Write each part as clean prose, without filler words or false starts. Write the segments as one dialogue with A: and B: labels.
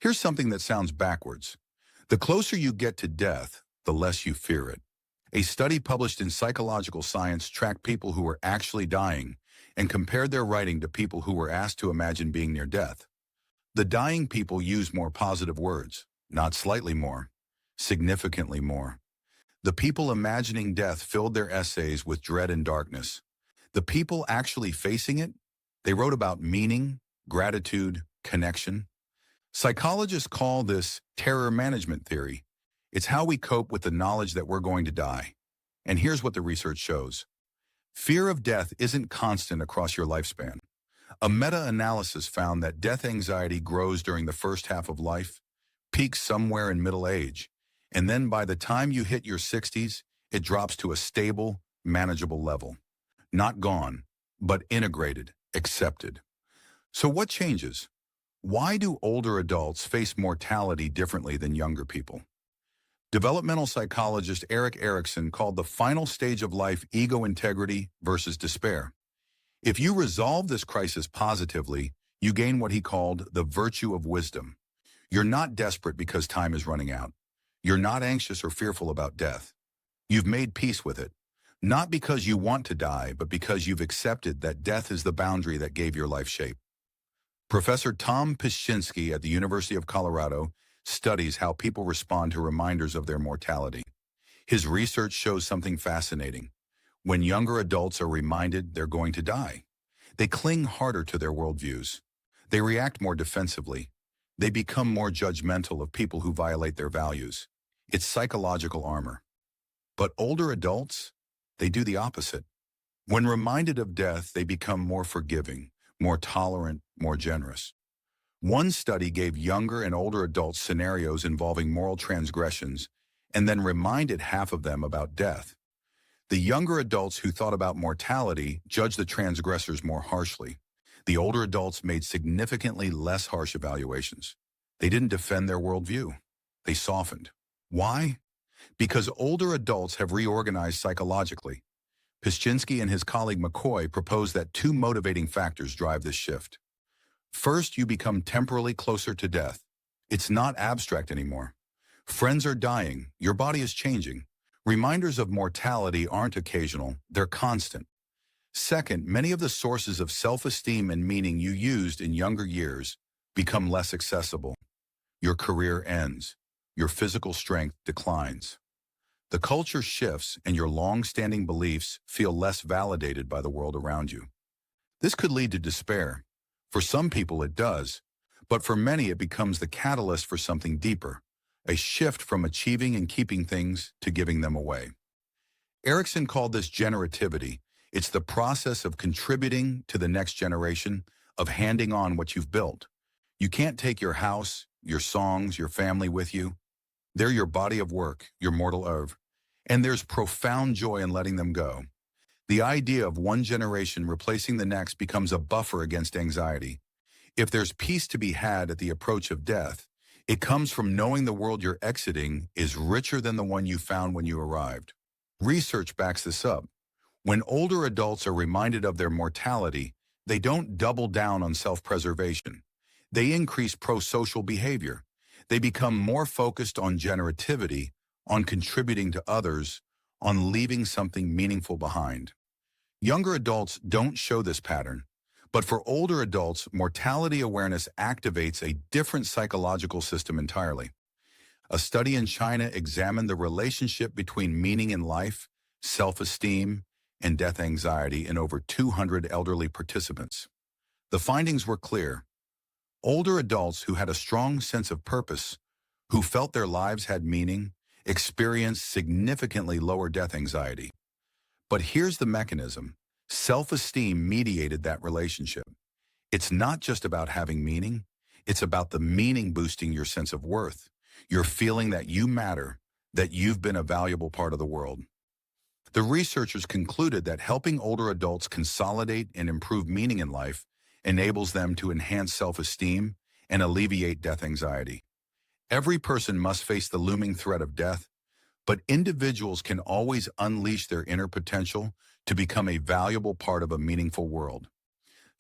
A: Here's something that sounds backwards. The closer you get to death, the less you fear it. A study published in Psychological Science tracked people who were actually dying and compared their writing to people who were asked to imagine being near death. The dying people used more positive words, not slightly more, significantly more. The people imagining death filled their essays with dread and darkness. The people actually facing it, they wrote about meaning, gratitude, connection. Psychologists call this terror management theory. It's how we cope with the knowledge that we're going to die. And here's what the research shows. Fear of death isn't constant across your lifespan. A meta-analysis found that death anxiety grows during the first half of life, peaks somewhere in middle age, and then by the time you hit your 60s, it drops to a stable, manageable level. Not gone, but integrated, accepted. So what changes? Why do older adults face mortality differently than younger people? Developmental psychologist Erik Erikson called the final stage of life ego integrity versus despair. If you resolve this crisis positively, you gain what he called the virtue of wisdom. You're not desperate because time is running out. You're not anxious or fearful about death. You've made peace with it, not because you want to die, but because you've accepted that death is the boundary that gave your life shape. Professor Tom Pishinsky at the University of Colorado studies how people respond to reminders of their mortality. His research shows something fascinating. When younger adults are reminded they're going to die, they cling harder to their worldviews. They react more defensively. They become more judgmental of people who violate their values. It's psychological armor. But older adults, they do the opposite. When reminded of death, they become more forgiving, more tolerant, more generous. One study gave younger and older adults scenarios involving moral transgressions and then reminded half of them about death. The younger adults who thought about mortality judged the transgressors more harshly. The older adults made significantly less harsh evaluations. They didn't defend their worldview. They softened. Why? Because older adults have reorganized psychologically. Pishinsky and his colleague McCoy proposed that two motivating factors drive this shift. First, you become temporally closer to death. It's not abstract anymore. Friends are dying. Your body is changing. Reminders of mortality aren't occasional. They're constant. Second, many of the sources of self-esteem and meaning you used in younger years become less accessible. Your career ends. Your physical strength declines. The culture shifts and your long-standing beliefs feel less validated by the world around you. This could lead to despair. For some people it does, but for many it becomes the catalyst for something deeper, a shift from achieving and keeping things to giving them away. Erikson called this generativity. It's the process of contributing to the next generation, of handing on what you've built. You can't take your house, your songs, your family with you. They're your body of work, your mortal oeuvre. And there's profound joy in letting them go. The idea of one generation replacing the next becomes a buffer against anxiety. If there's peace to be had at the approach of death, it comes from knowing the world you're exiting is richer than the one you found when you arrived. Research backs this up. When older adults are reminded of their mortality, they don't double down on self-preservation. They increase pro-social behavior. They become more focused on generativity, on contributing to others, on leaving something meaningful behind. Younger adults don't show this pattern, but for older adults, mortality awareness activates a different psychological system entirely. A study in China examined the relationship between meaning in life, self-esteem, and death anxiety in over 200 elderly participants. The findings were clear. Older adults who had a strong sense of purpose, who felt their lives had meaning, experienced significantly lower death anxiety. But here's the mechanism. Self-esteem mediated that relationship. It's not just about having meaning. It's about the meaning boosting your sense of worth, your feeling that you matter, that you've been a valuable part of the world. The researchers concluded that helping older adults consolidate and improve meaning in life enables them to enhance self-esteem and alleviate death anxiety. Every person must face the looming threat of death, but individuals can always unleash their inner potential to become a valuable part of a meaningful world.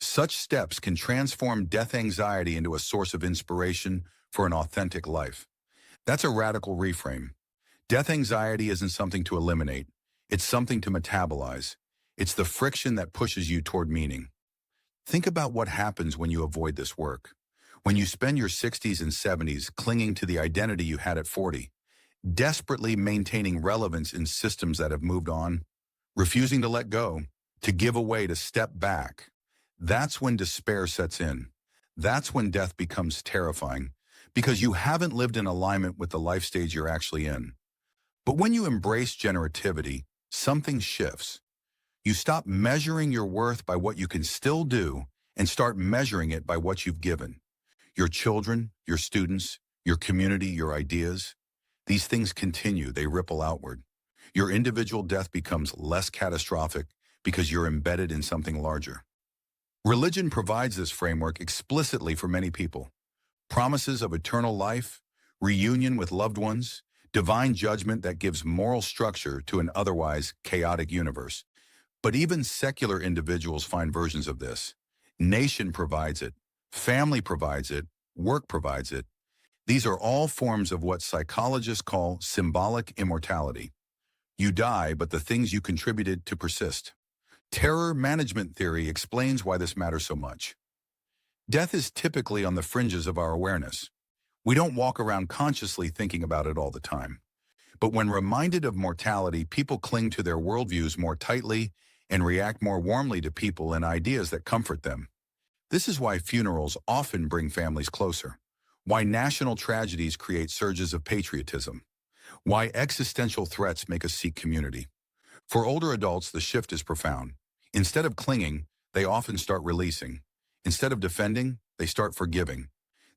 A: Such steps can transform death anxiety into a source of inspiration for an authentic life. That's a radical reframe. Death anxiety isn't something to eliminate. It's something to metabolize. It's the friction that pushes you toward meaning. Think about what happens when you avoid this work. When you spend your 60s and 70s clinging to the identity you had at 40, desperately maintaining relevance in systems that have moved on, refusing to let go, to give away, to step back. That's when despair sets in. That's when death becomes terrifying, because you haven't lived in alignment with the life stage you're actually in. But when you embrace generativity, something shifts. You stop measuring your worth by what you can still do and start measuring it by what you've given. Your children, your students, your community, your ideas. These things continue, they ripple outward. Your individual death becomes less catastrophic because you're embedded in something larger. Religion provides this framework explicitly for many people. Promises of eternal life, reunion with loved ones, divine judgment that gives moral structure to an otherwise chaotic universe. But even secular individuals find versions of this. Nation provides it, family provides it, work provides it. These are all forms of what psychologists call symbolic immortality. You die, but the things you contributed to persist. Terror management theory explains why this matters so much. Death is typically on the fringes of our awareness. We don't walk around consciously thinking about it all the time. But when reminded of mortality, people cling to their worldviews more tightly and react more warmly to people and ideas that comfort them. This is why funerals often bring families closer, why national tragedies create surges of patriotism, why existential threats make us seek community. For older adults, the shift is profound. Instead of clinging, they often start releasing. Instead of defending, they start forgiving.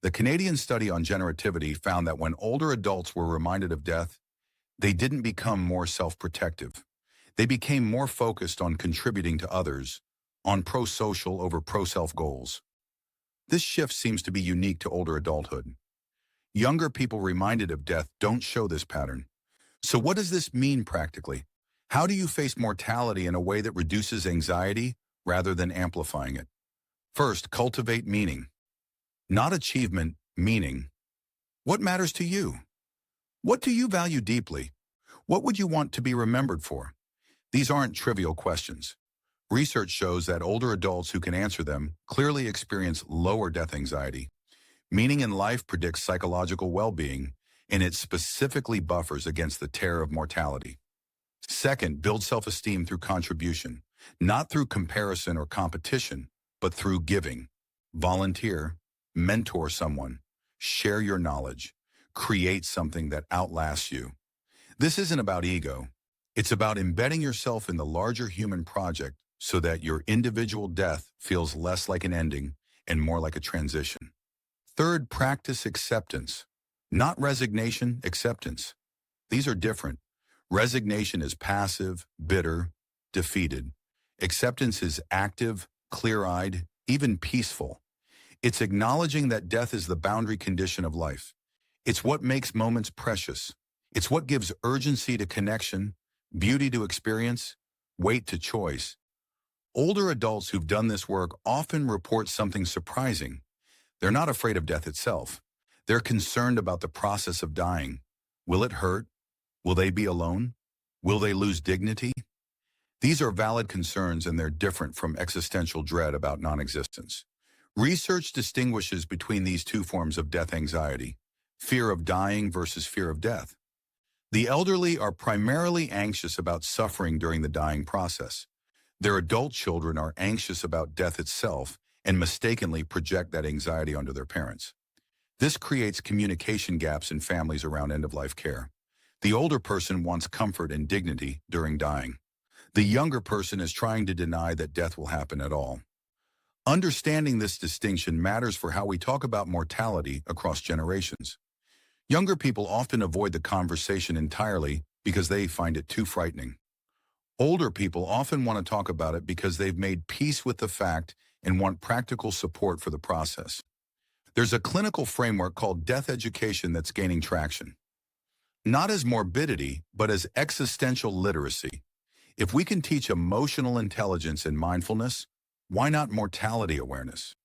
A: The Canadian study on generativity found that when older adults were reminded of death, they didn't become more self-protective. They became more focused on contributing to others, on pro-social over pro-self goals. This shift seems to be unique to older adulthood. Younger people reminded of death don't show this pattern. So what does this mean practically? How do you face mortality in a way that reduces anxiety rather than amplifying it? First, cultivate meaning. Not achievement, meaning. What matters to you? What do you value deeply? What would you want to be remembered for? These aren't trivial questions. Research shows that older adults who can answer them clearly experience lower death anxiety. Meaning in life predicts psychological well-being, and it specifically buffers against the terror of mortality. Second, build self-esteem through contribution, not through comparison or competition, but through giving. Volunteer, mentor someone, share your knowledge, create something that outlasts you. This isn't about ego. It's about embedding yourself in the larger human project so that your individual death feels less like an ending and more like a transition. Third, practice acceptance. Not resignation, acceptance. These are different. Resignation is passive, bitter, defeated. Acceptance is active, clear-eyed, even peaceful. It's acknowledging that death is the boundary condition of life. It's what makes moments precious. It's what gives urgency to connection, beauty to experience, weight to choice. Older adults who've done this work often report something surprising. They're not afraid of death itself. They're concerned about the process of dying. Will it hurt? Will they be alone? Will they lose dignity? These are valid concerns, and they're different from existential dread about non-existence. Research distinguishes between these two forms of death anxiety, fear of dying versus fear of death. The elderly are primarily anxious about suffering during the dying process. Their adult children are anxious about death itself and mistakenly project that anxiety onto their parents. This creates communication gaps in families around end-of-life care. The older person wants comfort and dignity during dying. The younger person is trying to deny that death will happen at all. Understanding this distinction matters for how we talk about mortality across generations. Younger people often avoid the conversation entirely because they find it too frightening. Older people often want to talk about it because they've made peace with the fact and want practical support for the process. There's a clinical framework called death education that's gaining traction. Not as morbidity, but as existential literacy. If we can teach emotional intelligence and mindfulness, why not mortality awareness?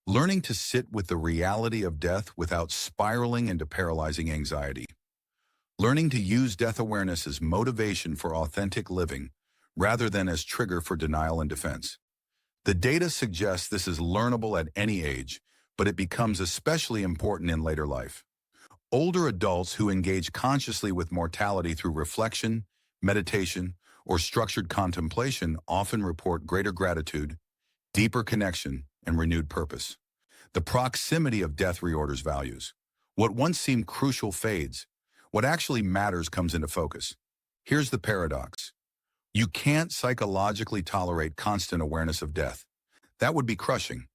A: Learning to sit with the reality of death without spiraling into paralyzing anxiety. Learning to use death awareness as motivation for authentic living rather than as trigger for denial and defense. The data suggests this is learnable at any age, but it becomes especially important in later life. Older adults who engage consciously with mortality through reflection, meditation, or structured contemplation often report greater gratitude, deeper connection, and renewed purpose. The proximity of death reorders values. What once seemed crucial fades. What actually matters comes into focus. Here's the paradox. You can't psychologically tolerate constant awareness of death. That would be crushing.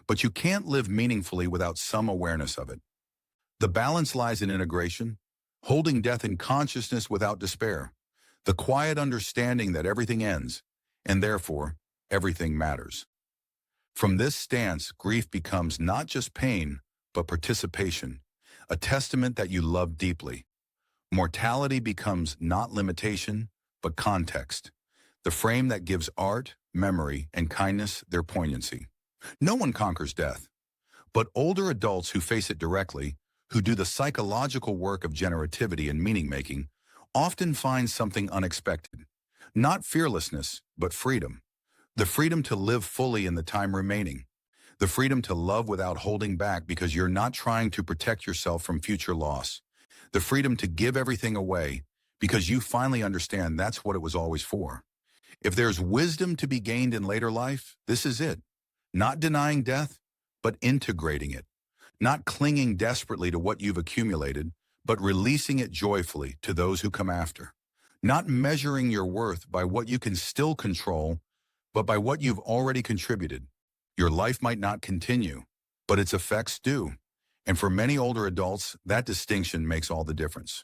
A: But you can't live meaningfully without some awareness of it. The balance lies in integration, holding death in consciousness without despair, the quiet understanding that everything ends, and therefore, everything matters. From this stance, grief becomes not just pain, but participation, a testament that you love deeply. Mortality becomes not limitation, but context, the frame that gives art, memory, and kindness their poignancy. No one conquers death, but older adults who face it directly, who do the psychological work of generativity and meaning-making, often find something unexpected. Not fearlessness, but freedom. The freedom to live fully in the time remaining. The freedom to love without holding back because you're not trying to protect yourself from future loss. The freedom to give everything away because you finally understand that's what it was always for. If there's wisdom to be gained in later life, this is it. Not denying death, but integrating it. Not clinging desperately to what you've accumulated, but releasing it joyfully to those who come after. Not measuring your worth by what you can still control, but by what you've already contributed. Your life might not continue, but its effects do. And for many older adults, that distinction makes all the difference.